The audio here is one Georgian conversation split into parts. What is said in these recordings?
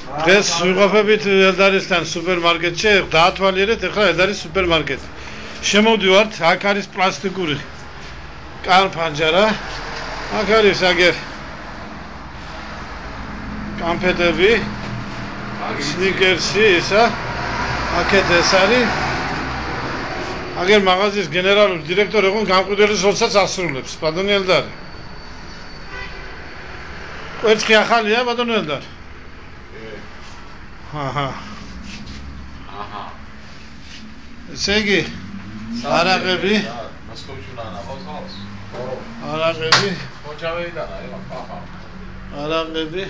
დღეს ვიყოფებით ელდარისთან სუპერმარკეტში, დაათვალიერეთ, ეხლა ელდარის სუპერმარკეტი. შემოვდივართ, აქ არის პლასტიკური კანფანჯარა. აქ არის აგერ კანფეტები, სნიკერსი, ისა. აქეთ ეს არის. აგერ მაღაზიის გენერალური დირექტორი იყო გამყიდველის როლსაც ასრულებს, ბატონი ელდარი. კვერცხი ახალია, ბატონი ელდარი? აჰა. ესე იგი, არაღები. არაღები. არაღები.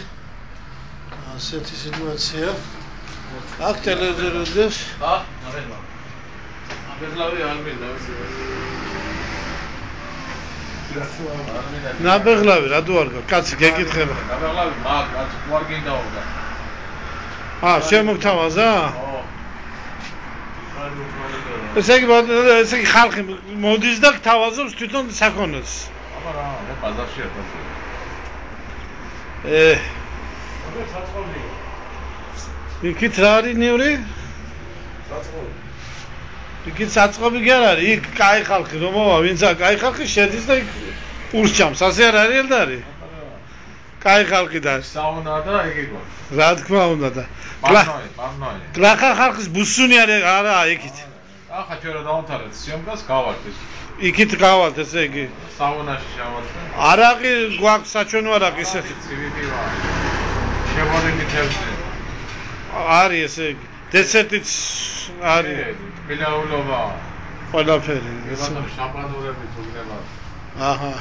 ასეთი სიტუაცია. აქ ტელევიზორებს. ნაბეღლავი რა თუ არ გაქვს? კაცი გეკითხება. ნაბეღლავი მაგ რაც უარ გინდაობდა. შემოგთავაზა? ესე იგი ხალხი მოდის და გთავაზობს თვითონ საქონელს. აბა რა, მე ბაზარშია თქო. საწყობია. იქით რა არის ნიური? საწყობი. იქით საწყობი კი არ არის, იქ კაი ხალხი რომ მოვა, ვინც კაი ხალხი შედის და იქ ურჩამს, ასე არ არის ელდარი? კაი ხალხი და საუნა და ეგება. რა თქმა უნდა და პამნოი. გლახა ხალხის ბუსუნი არა იქით. ახლა ჩვენ რა დავამთავრეთ სიამკას გავალთ ეს. იქით გავალთ ესე იგი. საუნაში შევაწყე. არაყი გვაქვს საჩვენო არაყი ესე. ცივიტივა. შემოდინი თევზი. არის ესე იგი. დესერტიც არის. მილაულობა. ყველაფერი. ბატონო შამპანურები თუგდება. აჰა,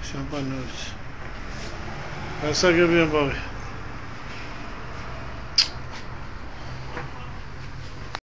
შამპანურები. გასაგებია ბავშვი.